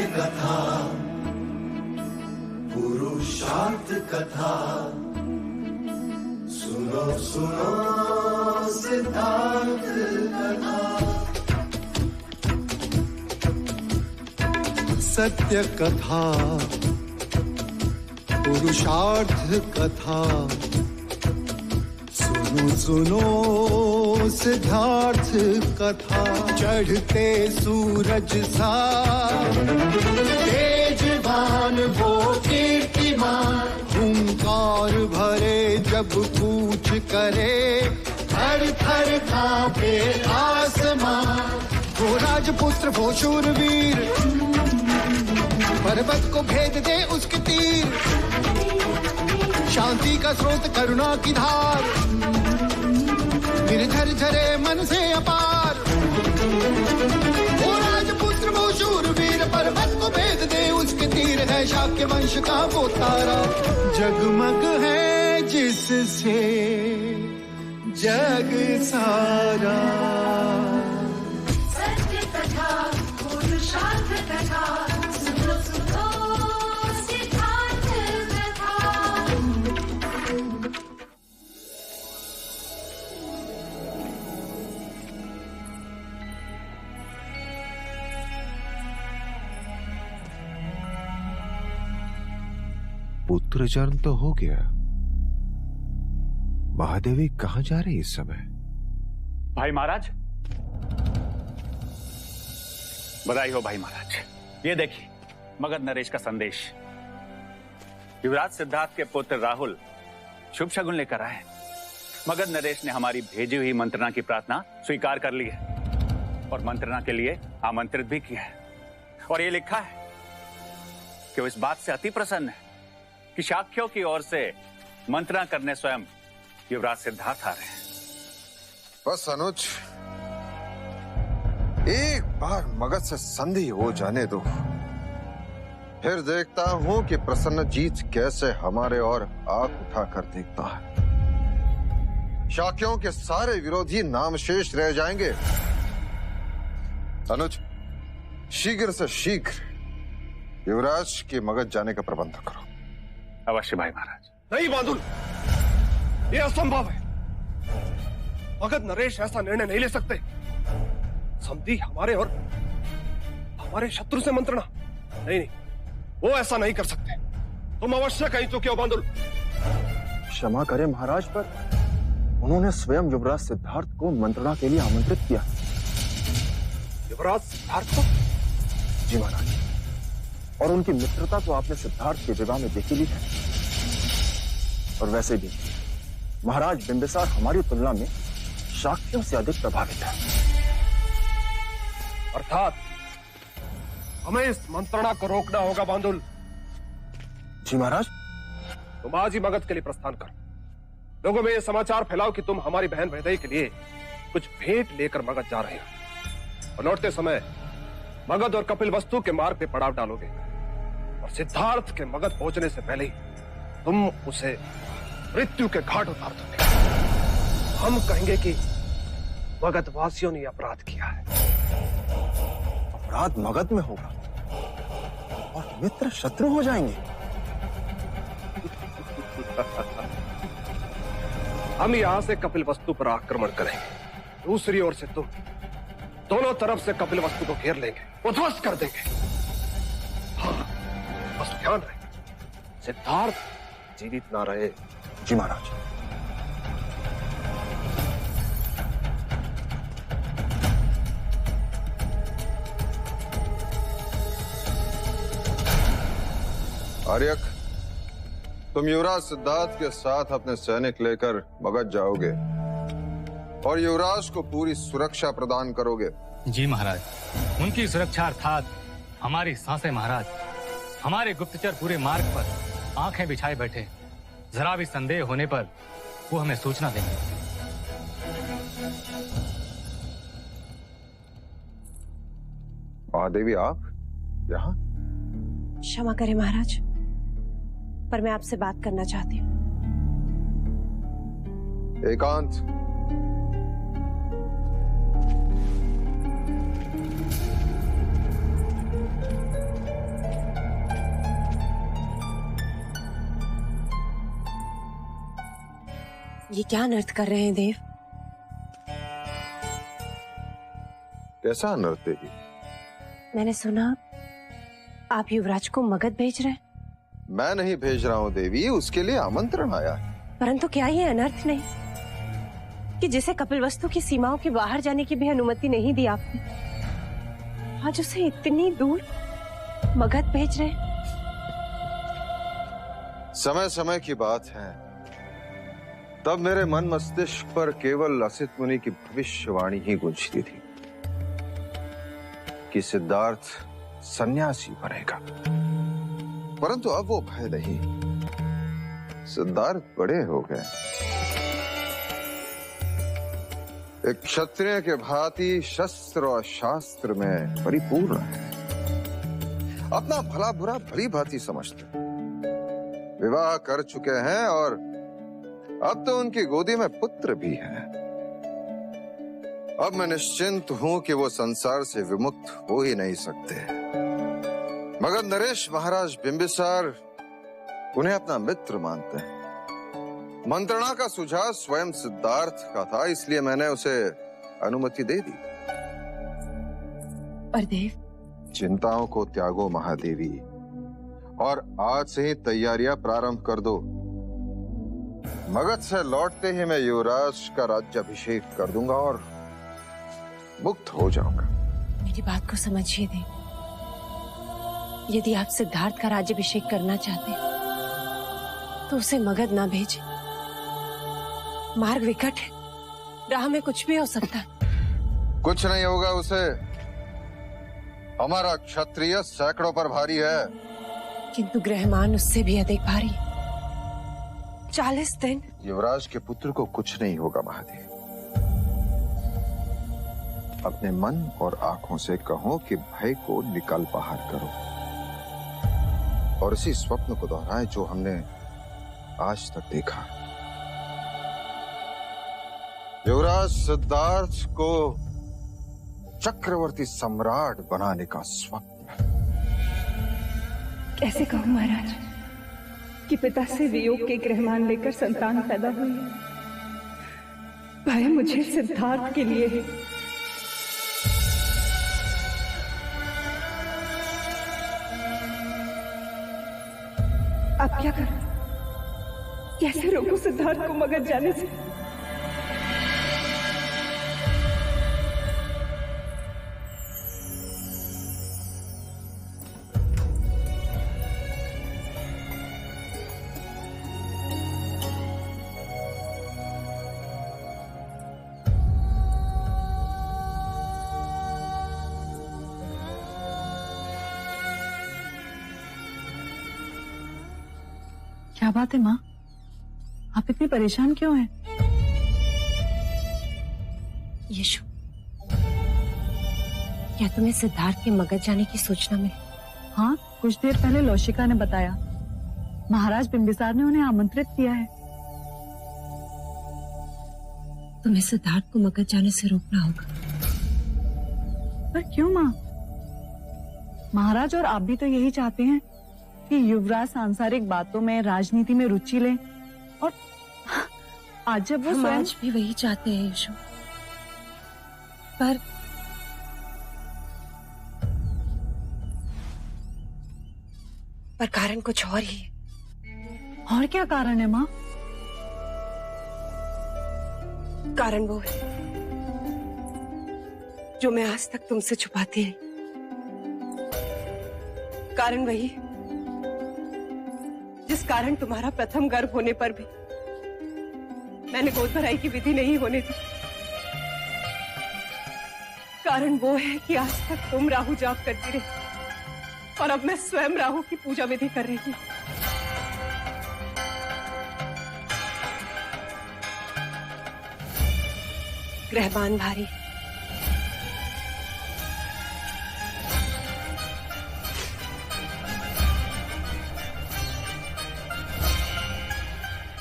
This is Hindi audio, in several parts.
कथा, पुरुषार्थ कथा, सुनो सुनो सिद्धार्थ कथा। सत्य कथा, पुरुषार्थ कथा, सुनो सुनो सिद्धार्थ कथा। चढ़ते सूरज सा तेजवान वो कीर्तिमान, हुंकार भरे जब कूच करे, थर थर कांपे आसमान। वो राजपुत्र वो शूरवीर, पर्वत को भेद दे उसके तीर, शांति का स्रोत करुणा की धार, निर्झर झरे मन से अपार। वो राजपुत्र वो शूरवीर, पर्वत को भेद दे उसके तीर, है शाक्य वंश का वो तारा, जगमग है जिससे जग सारा। सत्य कथा, पुरुषार्थ कथा, सुनो सुनो सिद्धार्थ कथा। पुत्र जन्म तो हो गया, महादेवी कहां जा रही इस समय? भाई महाराज, बधाई हो भाई महाराज। ये देखिए मगध नरेश का संदेश। युवराज सिद्धार्थ के पुत्र राहुल शुभ शगुन लेकर आए। मगध नरेश ने हमारी भेजी हुई मंत्रणा की प्रार्थना स्वीकार कर ली है और मंत्रणा के लिए आमंत्रित भी किया है। और ये लिखा है कि वो इस बात से अति प्रसन्न है कि शाक्यों की ओर से मंत्रणा करने स्वयं युवराज सिद्धार्थ आ रहे हैं। बस अनुज, एक बार मगध से संधि हो जाने दो, फिर देखता हूं कि प्रसन्नजीत कैसे हमारे और आंख उठाकर देखता है। शाक्यों के सारे विरोधी नामशेष रह जाएंगे। अनुज, शीघ्र से शीघ्र युवराज के मगध जाने का प्रबंध करो। अवश्य भाई महाराज। नहीं बांदुल, ये असंभव है। मगध नरेश ऐसा निर्णय नहीं ले सकते। संधि हमारे और हमारे शत्रु से मंत्रणा, नहीं नहीं, वो ऐसा नहीं कर सकते। तुम अवश्य कहीं चुके हो बांदुल। क्षमा करें महाराज, पर उन्होंने स्वयं युवराज सिद्धार्थ को मंत्रणा के लिए आमंत्रित किया। युवराज सिद्धार्थ को? जी महाराज, और उनकी मित्रता तो आपने सिद्धार्थ के विवाह में देखी ली है। और वैसे भी महाराज बिंबिसार हमारी तुलना में शाक्यों से अधिक प्रभावित है। अर्थात हमें इस मंत्रणा को रोकना होगा बांदुल। जी महाराज। तुम आज ही मगध के लिए प्रस्थान करो। लोगों में यह समाचार फैलाओ कि तुम हमारी बहन भैदई के लिए कुछ भेंट लेकर मगध जा रहे हो और लौटते समय मगध और कपिल वस्तु के मार्ग पे पड़ाव डालोगे और सिद्धार्थ के मगध पहुंचने से पहले ही तुम उसे मृत्यु के घाट उतार दोगे। हम कहेंगे कि मगध वासियों ने अपराध किया है। अपराध मगध में होगा और मित्र शत्रु हो जाएंगे। हम यहां से कपिल वस्तु पर आक्रमण करेंगे, दूसरी ओर से तुम दोनों तरफ से कपिल वस्तु को घेर लेंगे, उध्वस्त कर देंगे। हाँ, बस ध्यान रहे सिद्धार्थ जीवित ना रहे। जी महाराज। आर्यक, तुम युवराज सिद्धार्थ के साथ अपने सैनिक लेकर मगध जाओगे और युवराज को पूरी सुरक्षा प्रदान करोगे। जी महाराज। उनकी सुरक्षा अर्थात हमारी सांसें महाराज। हमारे गुप्तचर पूरे मार्ग पर आंखें बिछाए बैठे, जरा भी संदेह होने पर वो हमें सूचना देंगे। महादेवी, आप यहाँ? क्षमा करें महाराज, पर मैं आपसे बात करना चाहती हूँ। एकांत। ये क्या अनर्थ कर रहे हैं देव? कैसा अनर्थ देवी? मैंने सुना आप युवराज को मगध भेज रहे हैं। मैं नहीं भेज रहा हूँ देवी, उसके लिए आमंत्रण आया है। परंतु क्या ये अनर्थ नहीं कि जिसे कपिलवस्तु की सीमाओं के बाहर जाने की भी अनुमति नहीं दी आपने, आज उसे इतनी दूर मगध भेज रहे हैं? समय समय की बात है, तब मेरे मन मस्तिष्क पर केवल असित मुनि की भविष्यवाणी ही गूंजती थी कि सिद्धार्थ सन्यासी बनेगा। परंतु अब वो भय नहीं, सिद्धार्थ बड़े हो गए, एक क्षत्रिय के भांति शस्त्र और शास्त्र में परिपूर्ण है, अपना भला बुरा भली भांति समझते, विवाह कर चुके हैं और अब तो उनकी गोदी में पुत्र भी है। अब मैं निश्चिंत हूं कि वो संसार से विमुक्त हो ही नहीं सकते, मगर नरेश महाराज बिंबिसार उन्हें अपना मित्र मानते हैं। मंत्रणा का सुझाव स्वयं सिद्धार्थ का था, इसलिए मैंने उसे अनुमति दे दी। पर देव, चिंताओं को त्यागो महादेवी, और आज से ही तैयारियां प्रारंभ कर दो। मगध से लौटते ही मैं युवराज का राज्याभिषेक कर दूंगा और मुक्त हो जाऊंगा। मेरी बात को समझिए देव, यदि आप सिद्धार्थ का राज्याभिषेक करना चाहते हैं तो उसे मगध ना भेजें। मार्ग विकट है, राह में कुछ भी हो सकता है। कुछ नहीं होगा उसे, हमारा क्षत्रिय सैकड़ों पर भारी है, किंतु ग्रहमान उससे भी अधिक भारी। 40 दिन। युवराज के पुत्र को कुछ नहीं होगा महादेव। अपने मन और आंखों से कहो कि भय को निकल बाहर करो और इसी स्वप्न को दोहराएं जो हमने आज तक देखा। युवराज सिद्धार्थ को चक्रवर्ती सम्राट बनाने का स्वप्न। कैसे कहूं महाराज कि पिता से वियोग के ग्रहमान लेकर संतान पैदा हुई है। भय मुझे सिद्धार्थ के लिए है। अब क्या करूं? कैसे रोकूं सिद्धार्थ को मगध जाने से? क्या बात है माँ, आप इतनी परेशान क्यों हैं? यशु, क्या तुम्हें सिद्धार्थ के मगध जाने की सूचना मिली? हाँ, कुछ देर पहले लौशिका ने बताया। महाराज बिंबिसार ने उन्हें आमंत्रित किया है। तुम्हें सिद्धार्थ को मगध जाने से रोकना होगा। पर क्यों माँ? महाराज और आप भी तो यही चाहते हैं कि युवराज सांसारिक बातों में, राजनीति में रुचि ले, और आज जब वो हम स्वयं आज भी वही चाहते हैं यशु, पर कारण कुछ और ही है। और क्या कारण है माँ? कारण वो है जो मैं आज तक तुमसे छुपाती आई। कारण वही जिस कारण तुम्हारा प्रथम गर्भ होने पर भी मैंने गोद भराई की विधि नहीं होने दी। कारण वो है कि आज तक तुम राहु जाप करती रही और अब मैं स्वयं राहु की पूजा विधि कर रही हूं। ग्रहमान भारी,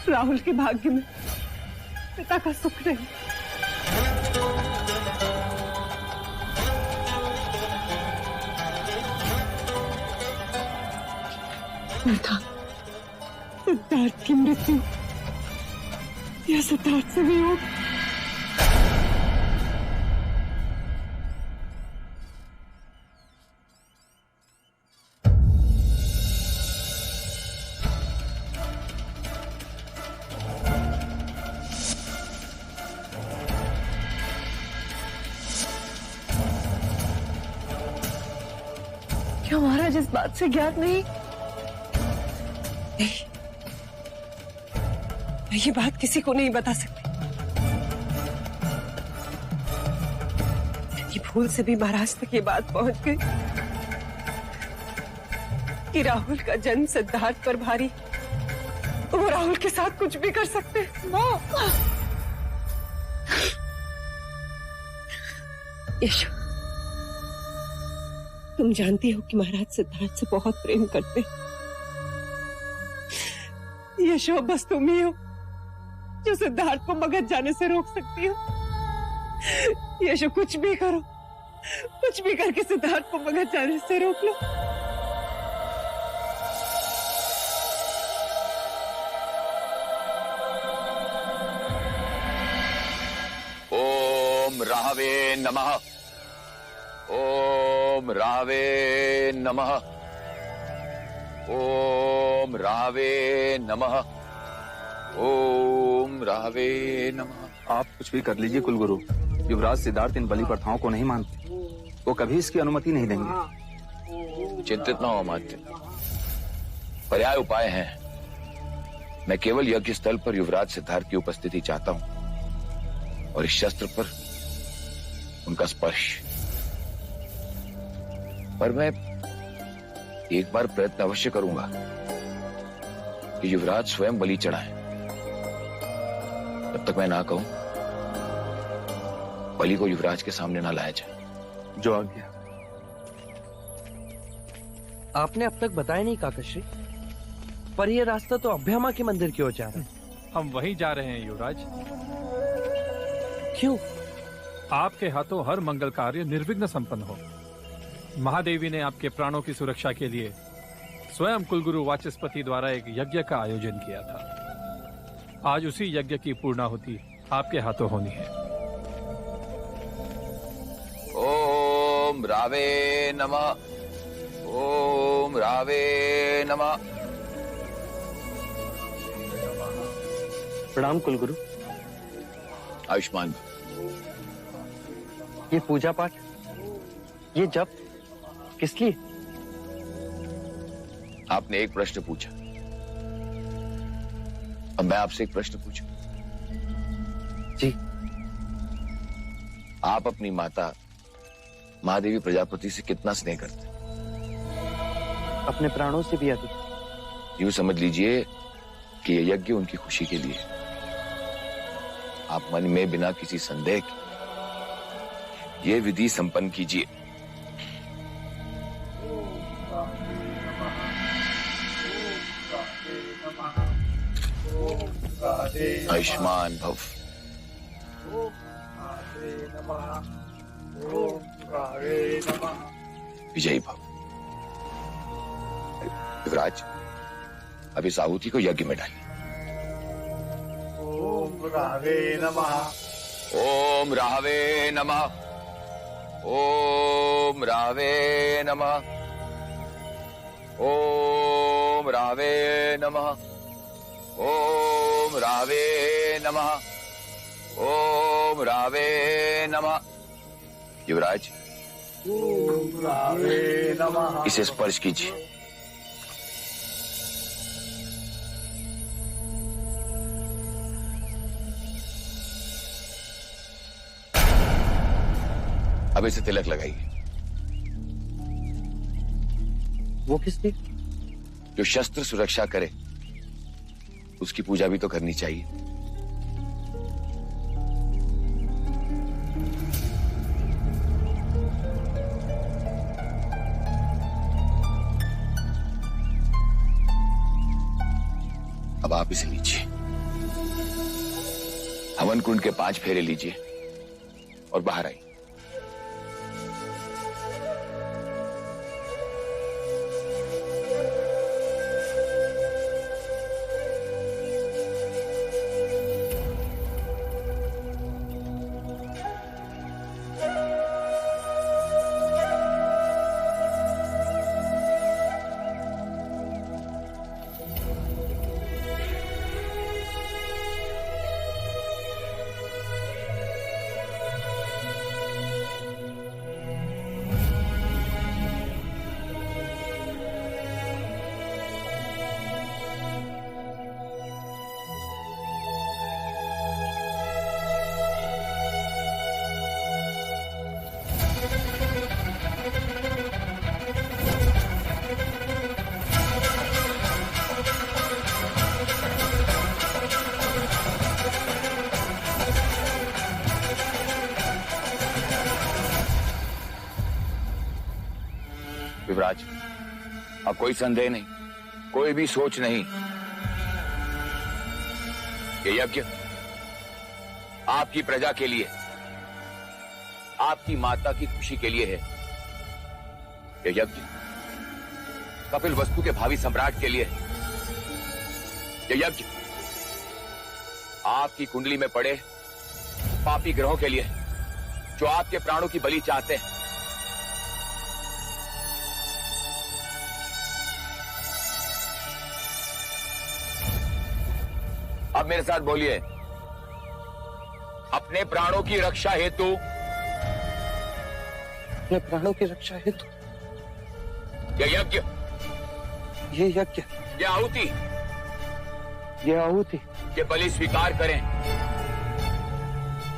राहुल के भाग्य में पिता का सुख नहीं। सिद्धार्थ की मृत्यु या सिद्धार्थ से वियोग। क्या महाराज इस बात से ज्ञात नहीं? नहीं, मैं ये बात किसी को नहीं बता सकती। यदि भूल से भी महाराज तक ये बात पहुंच गई कि राहुल का जन्म सिद्धार्थ पर भारी, तो वो राहुल के साथ कुछ भी कर सकते हैं। यशो, तुम जानती हो कि महाराज सिद्धार्थ से बहुत प्रेम करते हैं। यशो, बस तुम ही हो जो सिद्धार्थ को मगध जाने से रोक सकती हो। यशो, कुछ भी करो, कुछ भी करके सिद्धार्थ को मगध जाने से रोक लो। ओम राहवे नमः। ओम राहवे नमः। ओम राहवे नमः। ओम राहवे नमः। आप कुछ भी कर लीजिए कुलगुरु, युवराज सिद्धार्थ इन बलि प्रथाओं को नहीं मानते। वो कभी इसकी अनुमति नहीं देंगे। चिंतित न हो अमात्य, पर्याय उपाय हैं। मैं केवल यज्ञ स्थल पर युवराज सिद्धार्थ की उपस्थिति चाहता हूं और इस शस्त्र पर उनका स्पर्श। पर मैं एक बार प्रयत्न अवश्य करूंगा कि युवराज स्वयं बलि चढ़ाएं। तब तक मैं ना कहूं, बलि को युवराज के सामने ना लाया जाए। जो आज्ञा। आपने अब तक बताया नहीं काकश्री, पर यह रास्ता तो अभ्यामा के मंदिर की ओर जा रहा है। हम वहीं जा रहे हैं युवराज। क्यों? आपके हाथों हर मंगल कार्य निर्विघ्न संपन्न हो। महादेवी ने आपके प्राणों की सुरक्षा के लिए स्वयं कुलगुरु वाचस्पति द्वारा एक यज्ञ का आयोजन किया था। आज उसी यज्ञ की पूर्णाहुति आपके हाथों होनी है। ओम रावे नमः। ओम रावे नमः। प्रणाम कुलगुरु। आयुष्मान। ये पूजा पाठ, ये जप किस लिए? आपने एक प्रश्न पूछा, अब मैं आपसे एक प्रश्न पूछूं। जी। आप अपनी माता महादेवी प्रजापति से कितना स्नेह करते? अपने प्राणों से भी अधिक। यूं समझ लीजिए कि यह यज्ञ उनकी खुशी के लिए। आप मन में बिना किसी संदेह के ये विधि संपन्न कीजिए। आयुष्मान भव। विजयी भव। युवराज, अब इस आहुति को यज्ञ में डालिए। ओम रावे नमः। ओम राहवे नमः। ओम राहवे नमः। ओम राहवे नमः। ओम राहवे नमः। ओम राहवे नमः। युवराज, ओम रावे नमः। इसे स्पर्श कीजिए। अब इसे तिलक लगाइए। वो किस लिए? जो शस्त्र सुरक्षा करे उसकी पूजा भी तो करनी चाहिए। अब आप इसे लीजिए, हवन कुंड के 5 फेरे लीजिए और बाहर आइए। युवराज, अब कोई संदेह नहीं, कोई भी सोच नहीं। ये यज्ञ आपकी प्रजा के लिए, आपकी माता की खुशी के लिए है। ये यज्ञ कपिल वस्तु के भावी सम्राट के लिए है। ये यज्ञ आपकी कुंडली में पड़े पापी ग्रहों के लिए है, जो आपके प्राणों की बलि चाहते हैं। अब मेरे साथ बोलिए, अपने प्राणों की रक्षा हेतु, अपने प्राणों की रक्षा हेतु ये यज्ञ, ये आहुति, ये बलि स्वीकार करें,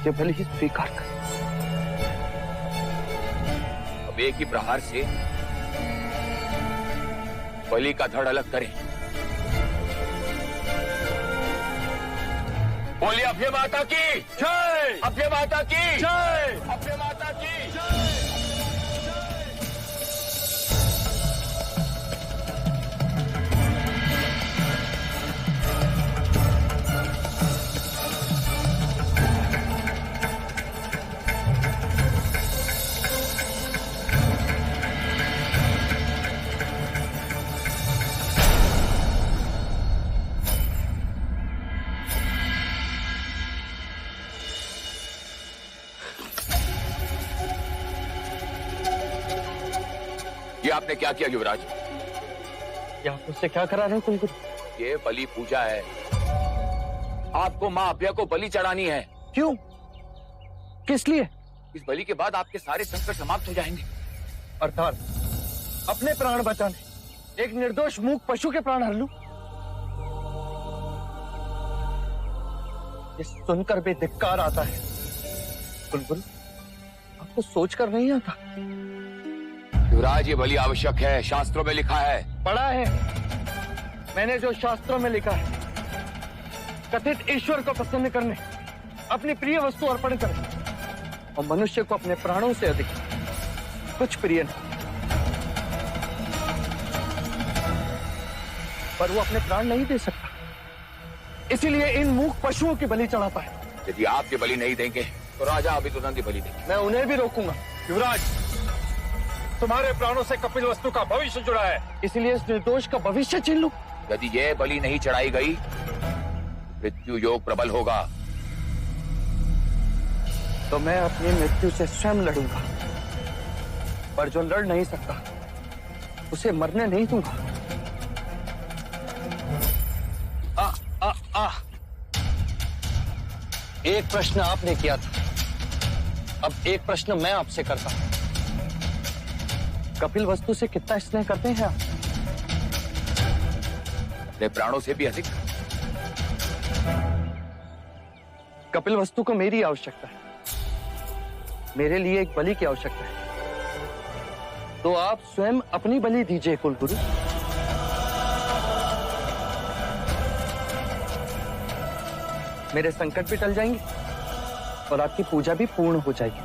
ये बलि स्वीकार करें। अब एक ही प्रहार से बलि का धड़ अलग करें। बोलिए अभय माता की जय, अभय माता की जय, अभय माता की जय। ये आपने क्या किया युवराज? ये आप मुझसे क्या करा रहे हैं कुलगुरु? ये बलि पूजा है, आपको मां अभय को बलि चढ़ानी है। क्यों? किस लिए? इस बलि के बाद आपके सारे संकट समाप्त हो जाएंगे। अर्थात अपने प्राण बचाने एक निर्दोष मूक पशु के प्राण हर लूं? ये सुनकर भी धिक्कार आता है कुलगुरु, आपको सोचकर नहीं आता? युवराज, ये बलि आवश्यक है, शास्त्रों में लिखा है। पढ़ा है मैंने, जो शास्त्रों में लिखा है, कथित ईश्वर को प्रसन्न करने अपनी प्रिय वस्तु अर्पण करें, और मनुष्य को अपने प्राणों से अधिक कुछ प्रिय नहीं। पर वो अपने प्राण नहीं दे सकता, इसीलिए इन मूक पशुओं की बलि चढ़ाता है। यदि आप ये बलि नहीं देंगे तो राजा अभी तुरंत ही बलि देंगे। मैं उन्हें भी रोकूंगा। युवराज, तुम्हारे प्राणों से कपिल वस्तु का भविष्य जुड़ा है, इसलिए इस निर्दोष का भविष्य छीन लूं। यदि ये बलि नहीं चढ़ाई गई, मृत्यु योग प्रबल होगा। तो मैं अपनी मृत्यु से स्वयं लड़ूंगा, पर जो लड़ नहीं सकता उसे मरने नहीं दूंगा। एक प्रश्न आपने किया था, अब एक प्रश्न मैं आपसे करता हूं। कपिल वस्तु से कितना स्नेह करते हैं आप? अपने प्राणों से भी अधिक। कपिल वस्तु को मेरी आवश्यकता है, मेरे लिए एक बलि की आवश्यकता है, तो आप स्वयं अपनी बलि दीजिए कुलगुरु। मेरे संकट भी टल जाएंगे और आपकी पूजा भी पूर्ण हो जाएगी।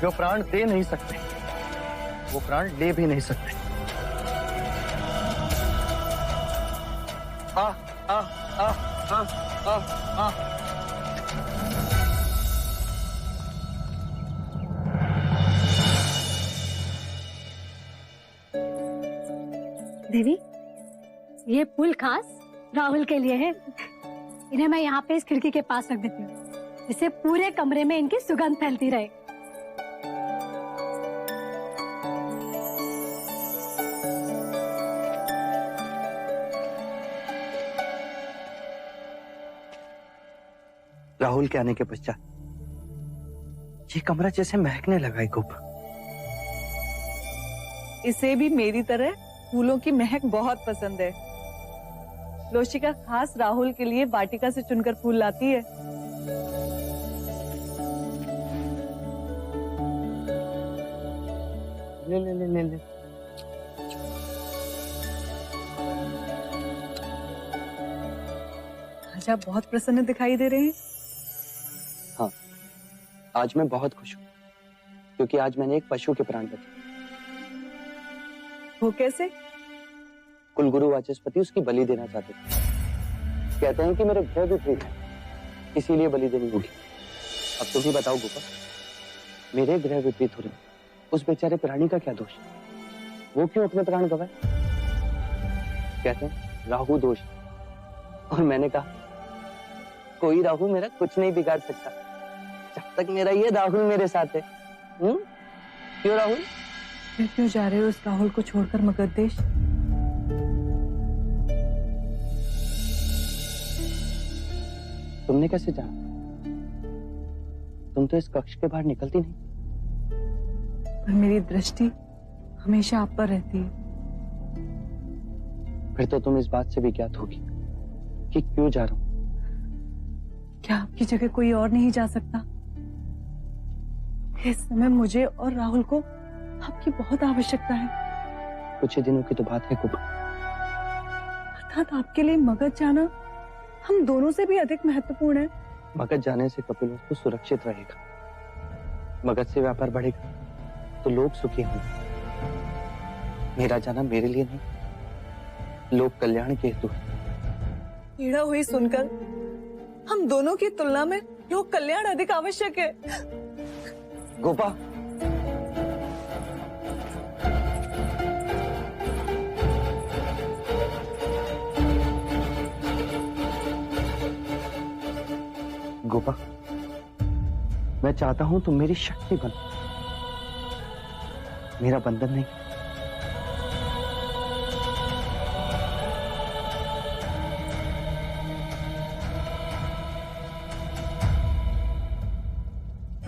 जो प्राण दे नहीं सकते, वो प्राण ले भी नहीं सकते। आ आ आ आ आ आ देवी, ये फूल खास राहुल के लिए है। इन्हें मैं यहाँ पे इस खिड़की के पास रख देती हूँ, जिससे पूरे कमरे में इनकी सुगंध फैलती रहे। राहुल के आने के पश्चात ये कमरा जैसे महकने लगा है खूब। इसे भी मेरी तरह फूलों की महक बहुत पसंद है। लोशिका खास राहुल के लिए वाटिका से चुनकर फूल लाती है। ले ले ले ले ले। आज आप बहुत प्रसन्न दिखाई दे रहे हैं। हाँ, आज मैं बहुत खुश हूँ। क्योंकि आज मैंने एक पशु के प्राण बचाए। वो कैसे? कुलगुरु वाचस्पति उसकी बलि देना चाहते थे। कहते हैं कि मेरे ग्रह विपरीत है, इसीलिए बलि देनी होगी। अब तुम ही बताओ गोपा, मेरे ग्रह विपरीत हो रहे, उस बेचारे प्राणी का क्या दोष? वो क्यों अपने प्राण गवाए? कहते हैं राहु दोष। और मैंने कहा कोई राहु मेरा कुछ नहीं बिगाड़ सकता जब तक मेरा ये राहुल मेरे साथ है। क्यों राहुल? फिर क्यों जा रहे हो उस राहुल को छोड़कर मगध देश? तुमने कैसे जाना? तुम तो इस कक्ष के बाहर निकलती नहीं। पर मेरी दृष्टि हमेशा आप पर रहती है। फिर तो तुम इस बात से भी ज्ञात होगी कि क्यों जा रहा हूं। क्या आपकी जगह कोई और नहीं जा सकता? इस समय मुझे और राहुल को आपकी बहुत आवश्यकता है। कुछ ही दिनों की तो बात है कुबा। अर्थात आपके लिए मगध जाना हम दोनों से भी अधिक महत्वपूर्ण है। मगध जाने से कपिलवस्तु सुरक्षित रहेगा, मगध से व्यापार बढ़ेगा तो लोग सुखी होंगे। मेरा जाना मेरे लिए नहीं, लोक कल्याण के हेतु है। पीड़ा हुई सुनकर हम दोनों की तुलना में लोक कल्याण अधिक आवश्यक है। गोपा, गोपा, मैं चाहता हूं तुम मेरी शक्ति बनो, मेरा बंधन नहीं।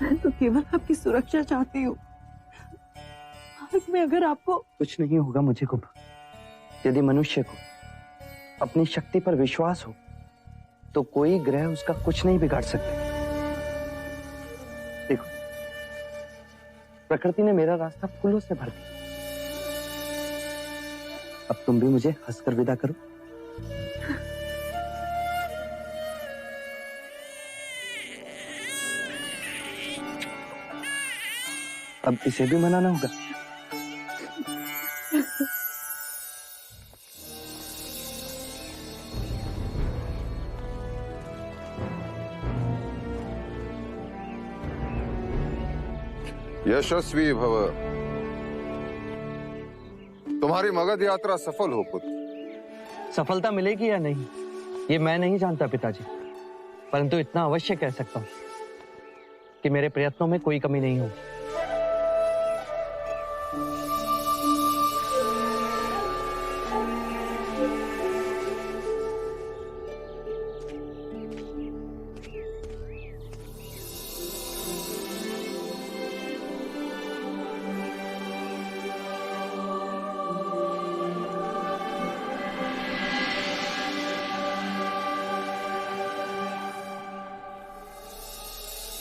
मैं तो केवल आपकी सुरक्षा चाहती हूँ। आज में अगर आपको कुछ नहीं होगा मुझे गोपा। यदि मनुष्य को अपनी शक्ति पर विश्वास हो तो कोई ग्रह उसका कुछ नहीं बिगाड़ सकते। देखो, प्रकृति ने मेरा रास्ता फूलों से भर दिया। अब तुम भी मुझे हंसकर विदा करो। अब इसे भी मनाना होगा। यशस्वी भव। तुम्हारी मगध यात्रा सफल हो पुत्र। सफलता मिलेगी या नहीं ये मैं नहीं जानता पिताजी, परंतु इतना अवश्य कह सकता हूं कि मेरे प्रयत्नों में कोई कमी नहीं होगी।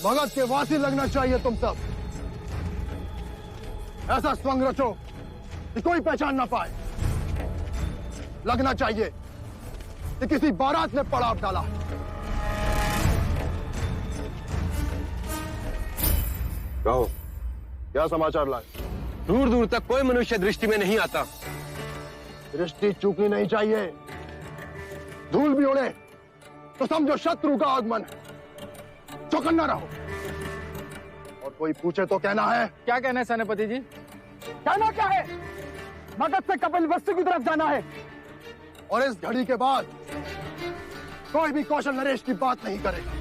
मगध के वासी लगना चाहिए तुम सब। ऐसा स्वंग रचो कि कोई पहचान ना पाए। लगना चाहिए कि किसी बारात ने पड़ाव डाला। कहो, क्या समाचार लाए? दूर दूर तक कोई मनुष्य दृष्टि में नहीं आता। दृष्टि चूकनी नहीं चाहिए। धूल भी उड़े तो समझो शत्रु का आगमन है। चौकन्ना रहो। और कोई पूछे तो कहना है। क्या कहना है सेनापति जी? कहना क्या है? मगध से कपिलवस्तु की तरफ जाना है। और इस घड़ी के बाद कोई भी कौशल नरेश की बात नहीं करेगा।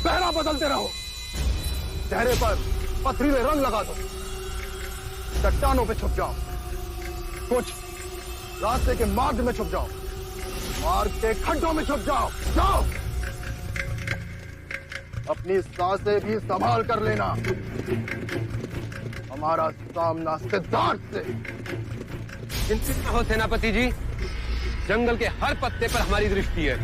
पहरा बदलते रहो। चेहरे पर पथरीले रंग लगा दो। चट्टानों पे छुप जाओ। कुछ रास्ते के मार्ग में छुप जाओ। मार्ग के खड्डों में छुप जाओ। जाओ। अपनी सांसें भी संभाल कर लेना। हमारा सामना सिद्धार्थ से। चिंतित न हो सेनापति जी, जंगल के हर पत्ते पर हमारी दृष्टि है।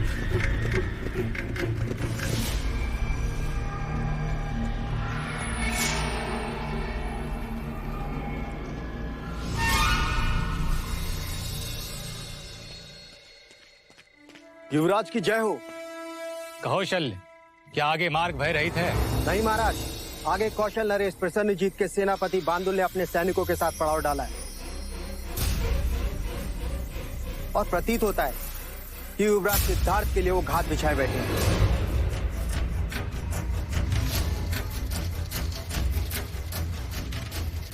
युवराज की जय हो। कौशल्य, क्या आगे मार्ग भय रहित है? नहीं महाराज, आगे कौशल नरेश प्रसन्नजीत के सेनापति बांदुल ने अपने सैनिकों के साथ पड़ाव डाला है और प्रतीत होता है कि युवराज सिद्धार्थ के लिए वो घात बिछाए बैठे हैं।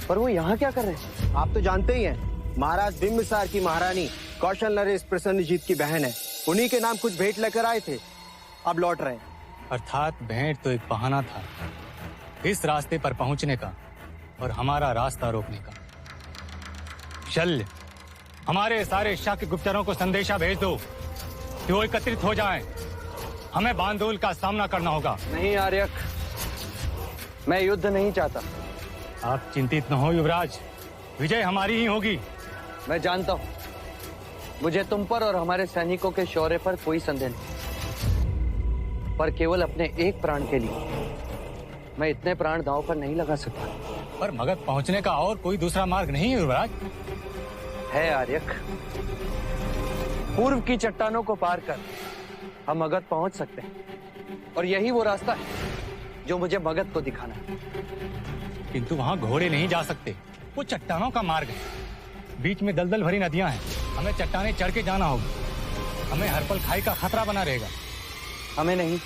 पर वो यहाँ क्या कर रहे हैं? आप तो जानते ही हैं, महाराज बिंबिसार की महारानी कौशल नरेश प्रसन्नजीत की बहन है। उन्हीं के नाम कुछ भेंट लेकर आए थे, अब लौट रहे हैं। अर्थात भेंट तो एक बहाना था इस रास्ते पर पहुंचने का और हमारा रास्ता रोकने का। शल्य, हमारे सारे शाक्य गुप्तचरों को संदेशा भेज दो कि वो एकत्रित हो जाएं। हमें बांदुल का सामना करना होगा। नहीं आर्यक, मैं युद्ध नहीं चाहता। आप चिंतित न हो युवराज, विजय हमारी ही होगी। मैं जानता हूं, मुझे तुम पर और हमारे सैनिकों के शौर्य पर कोई संदेह नहीं, पर केवल अपने एक प्राण के लिए मैं इतने प्राण दांव पर नहीं लगा सकता। पर मगध पहुंचने का और कोई दूसरा मार्ग नहीं है युवराज? है आर्यक, पूर्व की चट्टानों को पार कर हम मगध पहुंच सकते हैं और यही वो रास्ता है जो मुझे मगध को दिखाना है। किंतु वहां घोड़े नहीं जा सकते, वो चट्टानों का मार्ग है। बीच में दलदल भरी नदियां हैं, हमें चट्टाने चढ़ के जाना होगा। हमें हर पल खाई का खतरा बना रहेगा। हमें नहीं,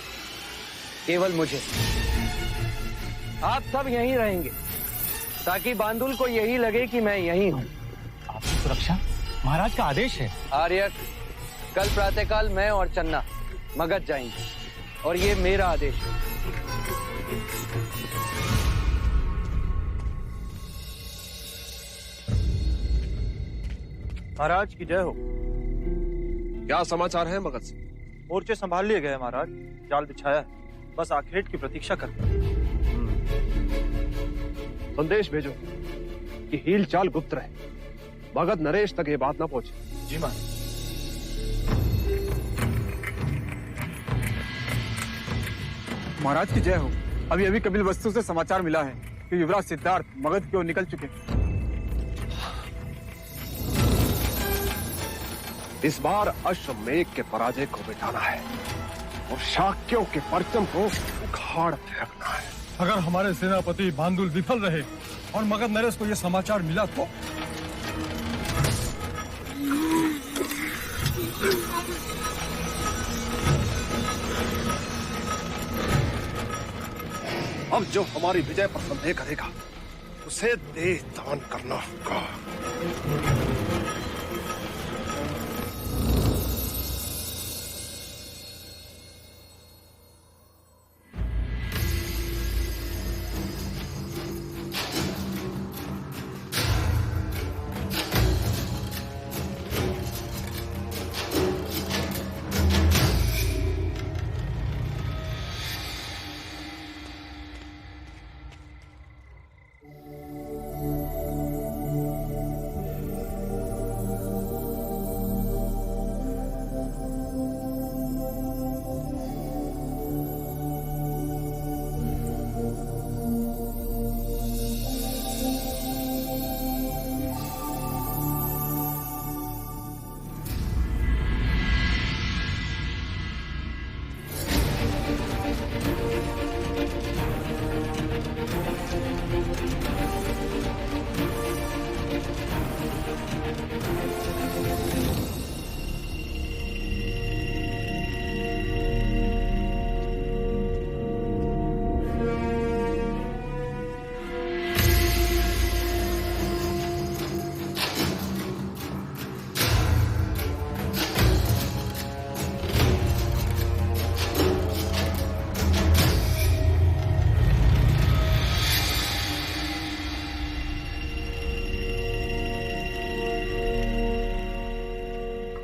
केवल मुझे। आप सब यहीं रहेंगे ताकि बांदुल को यही लगे कि मैं यहीं हूं। आपकी सुरक्षा महाराज का आदेश है। आर्यक, कल प्रातःकाल मैं और चन्ना मगध जाएंगे और ये मेरा आदेश है। महाराज की जय हो। क्या समाचार है मगध से? मोर्चे संभाल लिए गए महाराज, जाल बिछाया है, बस आखेट की प्रतीक्षा करते हैं। संदेश भेजो कि हील चाल गुप्त रहे, मगध नरेश तक ये बात ना पहुंचे। जी महाराज। महाराज की जय हो। अभी अभी कपिल वस्तु से समाचार मिला है कि युवराज सिद्धार्थ मगध की ओर निकल चुके हैं। इस बार अश्वमेघ के पराजय को मिटाना है और शाक्यों के परचम को उखाड़ फेंकना है। अगर हमारे सेनापति बांदुल विफल रहे और मगध नरेश को यह समाचार मिला तो अब जो हमारी विजय पर संदेह करेगा उसे देह दान करना होगा।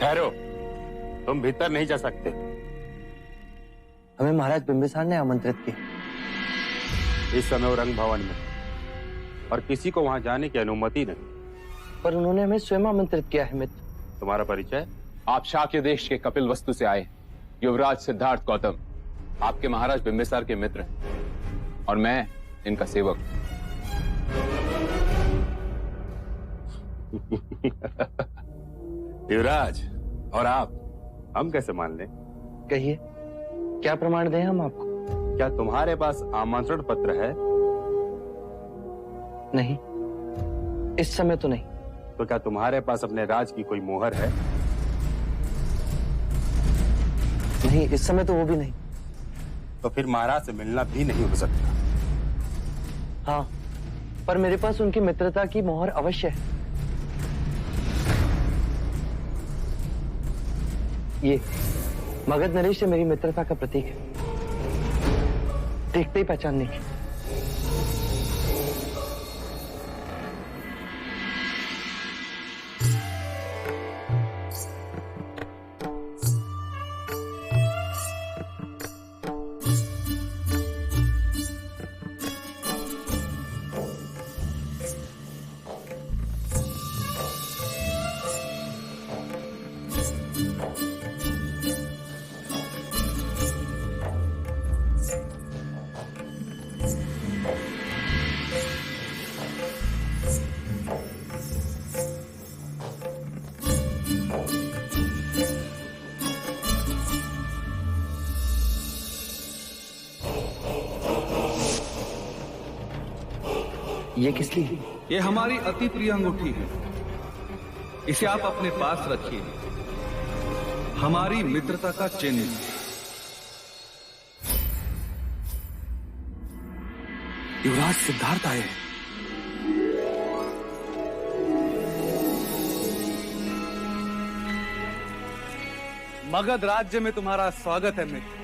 ठहरो, तुम भीतर नहीं जा सकते। हमें महाराज बिंबिसार ने आमंत्रित किया। इस समय वो रंग भवन में और किसी को वहां जाने की अनुमति नहीं। पर उन्होंने हमें स्वयं आमंत्रित किया है मित्र। तुम्हारा परिचय? आप शाक्य देश के कपिल वस्तु से आए युवराज सिद्धार्थ गौतम आपके महाराज बिंबिसार के मित्र हैं और मैं इनका सेवक। युवराज, और आप, हम कैसे मान लें? कहिए, क्या प्रमाण दें हम आपको? क्या तुम्हारे पास आमंत्रण पत्र है नहीं, इस समय तो नहीं। तो क्या तुम्हारे पास अपने राज की कोई मोहर है? नहीं, इस समय तो वो भी नहीं। तो फिर महाराज से मिलना भी नहीं हो सकता। हाँ, पर मेरे पास उनकी मित्रता की मोहर अवश्य है। ये मगध नरेश से मेरी मित्रता का प्रतीक है, देखते ही पहचानने की। ये किस लिए? ये हमारी अति प्रिय अंगूठी है, इसे आप अपने पास रखिए, हमारी मित्रता का चिन्ह। युवराज सिद्धार्थ आए हैं। मगध राज्य में तुम्हारा स्वागत है मित्र।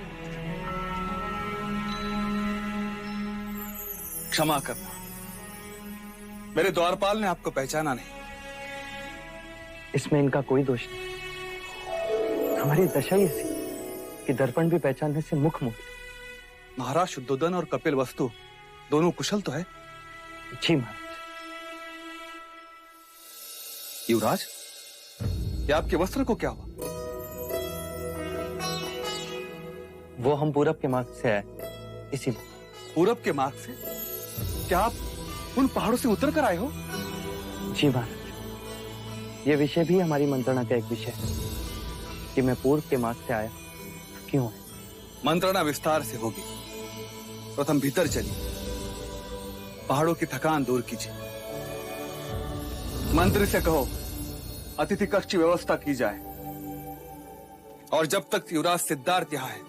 क्षमा करना, मेरे द्वारपाल ने आपको पहचाना नहीं। इसमें इनका कोई दोष नहीं। हमारी दशा ही ऐसी कि दर्पण भी पहचानने से मुख मोड़। महाराज शुद्धोदन और कपिल वस्तु दोनों कुशल तो है? जी महाराज। युवराज, क्या आपके वस्त्र को क्या हुआ? वो हम पूरब के मार्ग से आए, इसीलिए। पूरब के मार्ग से? क्या आप उन पहाड़ों से उतर कर आए हो? जी महाराज, ये विषय भी हमारी मंत्रणा का एक विषय है कि मैं पूर्व के मार्ग से आया क्यों है। मंत्रणा विस्तार से होगी। प्रथम भीतर चलिए, पहाड़ों की थकान दूर कीजिए। मंत्री से कहो अतिथि कक्ष की व्यवस्था की जाए, और जब तक युवराज सिद्धार्थ यहाँ है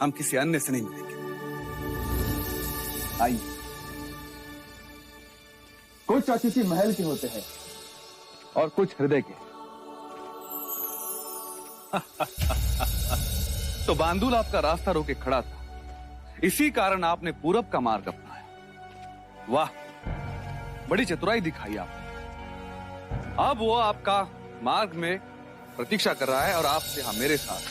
हम किसी अन्य से नहीं मिलेंगे। आइए। कुछ अतिथि महल के होते हैं और कुछ हृदय के। तो बांदुल आपका रास्ता रोके खड़ा था, इसी कारण आपने पूरब का मार्ग अपनाया। वाह, बड़ी चतुराई दिखाई आपने। अब वो आपका मार्ग में प्रतीक्षा कर रहा है और आपसे हाँ मेरे साथ।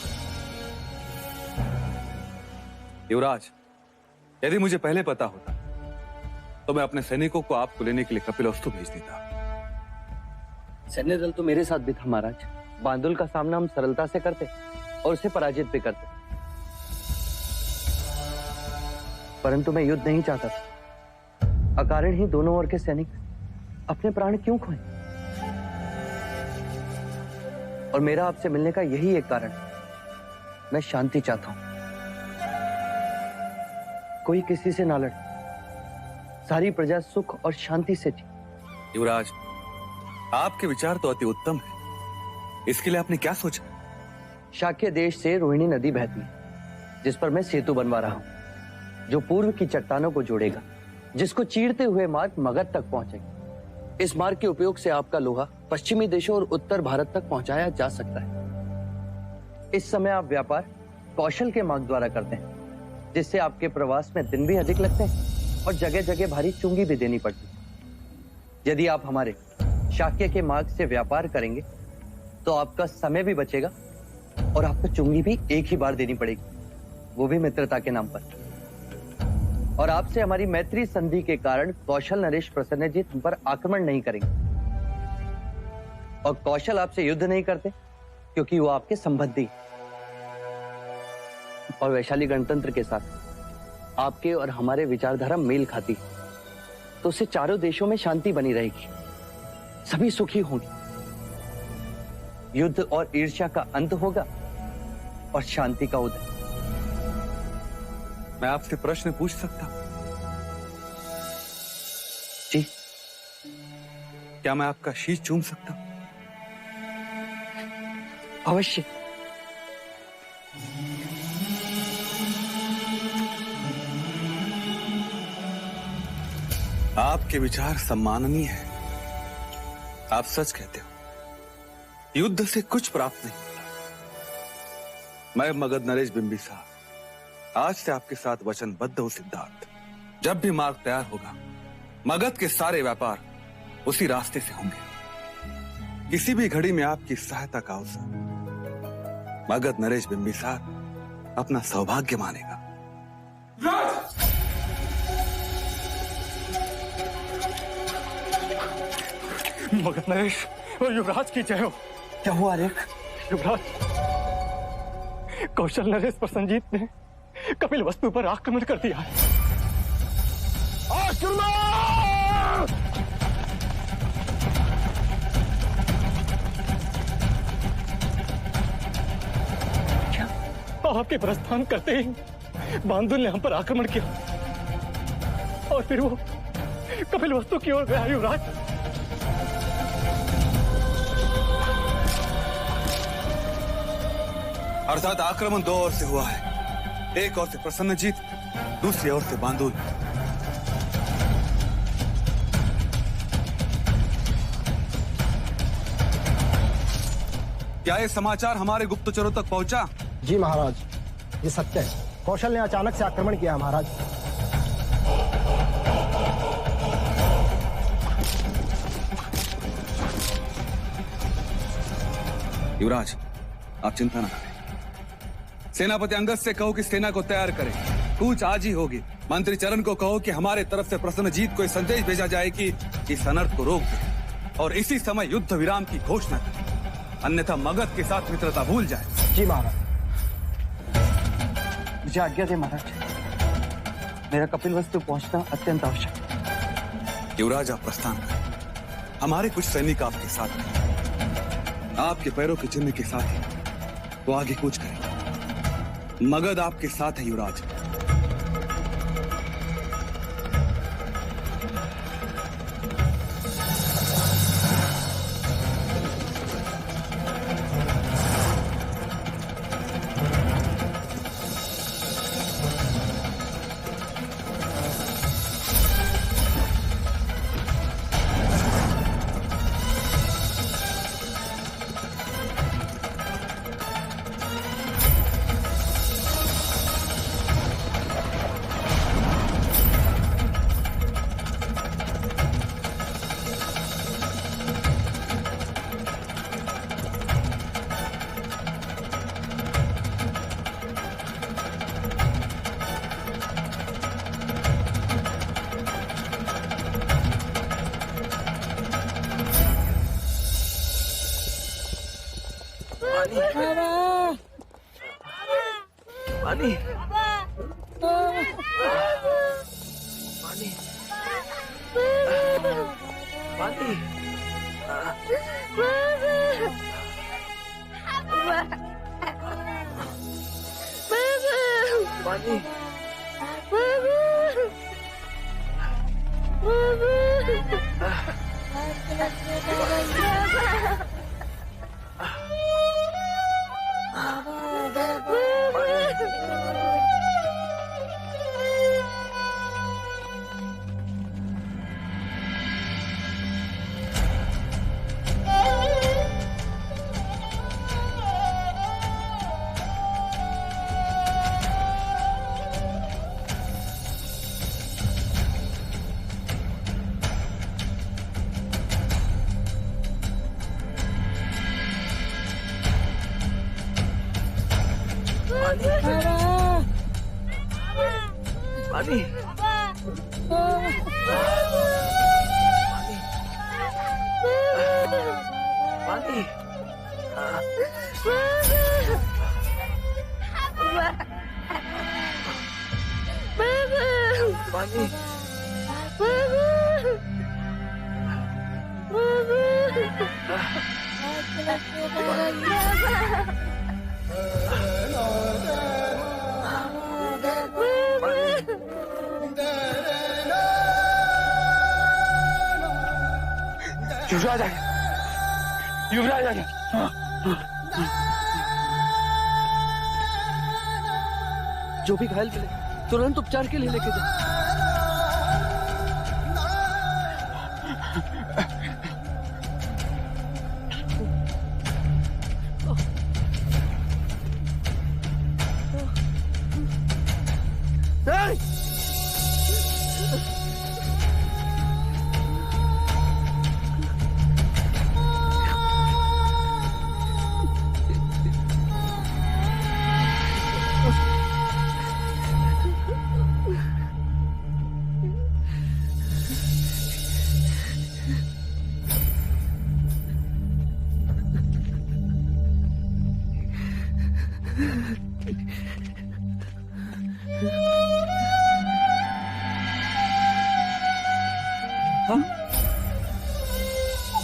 युवराज, यदि मुझे पहले पता होता तो मैं अपने सैनिकों को आपको लेने के लिए कपिलवस्तु भेज देता। सैन्य दल तो मेरे साथ भी था महाराज। बांदुल का सामना हम सरलता से करते और उसे पराजित भी करते, परंतु मैं युद्ध नहीं चाहता था। अकारण ही दोनों ओर के सैनिक अपने प्राण क्यों खोए? और मेरा आपसे मिलने का यही एक कारण है, मैं शांति चाहता हूं। कोई किसी से ना लड़े, सारी प्रजा सुख और शांति से जी। युवराज, आपके विचार तो अति उत्तम है, इसके लिए आपने क्या सोचा? शाक्य देश से रोहिणी नदी बहती है, जिस पर मैं सेतु बनवा रहा हूं, जो पूर्व की चट्टानों को जोड़ेगा, जिसको चीरते हुए मार्ग मगध तक पहुंचेगा। इस मार्ग के उपयोग से आपका लोहा पश्चिमी देशों और उत्तर भारत तक पहुंचाया जा सकता है। इस समय आप व्यापार कौशल के मार्ग द्वारा करते हैं, जिससे आपके प्रवास में दिन भी अधिक लगते हैं और जगह जगह भारी चुंगी भी देनी पड़ती है। यदि आप हमारे शाक्य के मार्ग से व्यापार करेंगे तो आपका समय भी बचेगा और आपको चुंगी भी एक ही बार देनी पड़ेगी, वो भी मित्रता के नाम पर। और आपसे हमारी मैत्री संधि के कारण कौशल नरेश प्रसन्नजीत हम पर आक्रमण नहीं करेंगे, और कौशल आपसे युद्ध नहीं करते क्योंकि वो आपके संबंधी हैं। और वैशाली गणतंत्र के साथ आपके और हमारे विचारधारा मेल खाती है, तो उससे चारों देशों में शांति बनी रहेगी, सभी सुखी होंगे, युद्ध और ईर्ष्या का अंत होगा और शांति का उदय। मैं आपसे प्रश्न पूछ सकता हूं? जी। क्या मैं आपका शीश चूम सकता हूं? अवश्य। आपके विचार सम्माननीय हैं। आप सच कहते हो, युद्ध से कुछ प्राप्त नहीं होता। मैं मगध नरेश बिंबिसार आज से आपके साथ वचनबद्ध हूं सिद्धार्थ। जब भी मार्ग तैयार होगा, मगध के सारे व्यापार उसी रास्ते से होंगे। किसी भी घड़ी में आपकी सहायता का अवसर मगध नरेश बिंबिसार अपना सौभाग्य मानेगा। मगध नरेश और युवराज की जय हो। क्या हुआ रेख? युवराज, कौशल नरेश प्रसन्नजीत ने कपिल वस्तु पर आक्रमण कर दिया है। आपके प्रस्थान करते ही बांदुल ने हम पर आक्रमण किया और फिर वो कपिल वस्तु की ओर गया। युवराज, अर्थात आक्रमण दो ओर से हुआ है। एक ओर से प्रसन्नजीत, दूसरी ओर से बांदुल। क्या ये समाचार हमारे गुप्तचरों तक पहुंचा? जी महाराज, ये सत्य है। कौशल ने अचानक से आक्रमण किया महाराज। युवराज, आप चिंता न करें। सेनापति अंगद से कहो कि सेना को तैयार करें। कूच आज ही होगी। मंत्री चरण को कहो कि हमारे तरफ से प्रसन्नजीत को संदेश भेजा जाए कि इस अनर्थ को रोक दे और इसी समय युद्ध विराम की घोषणा करें, अन्यथा मगध के साथ मित्रता भूल जाए। जी महाराज। मुझे आज्ञा दे महाराज, मेरा कपिल वस्तु पहुंचना अत्यंत आवश्यक है। युवराज, आप प्रस्थान करें। हमारे कुछ सैनिक आपके साथ हैं। आपके पैरों के चिन्ह के साथ ही वो आगे कूच करें। मगध आपके साथ है युवराज। पानी पानी पानी पानी पानी पानी युवराज आ गया, युवराज आ गया। जो भी घायल मिले तुरंत उपचार के लिए लेके जाओ।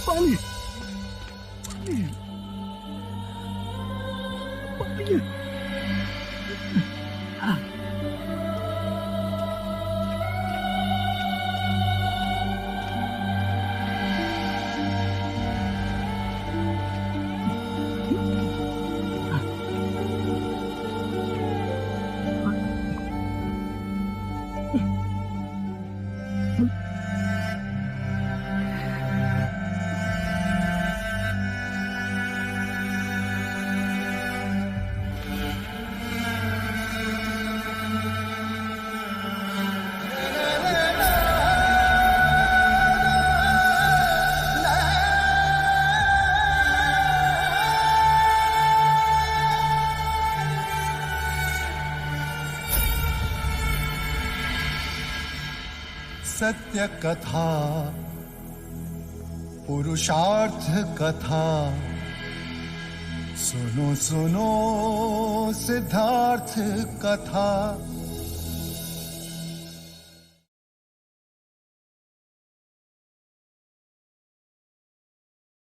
पानी सत्य कथा पुरुषार्थ कथा सुनो सुनो सिद्धार्थ कथा।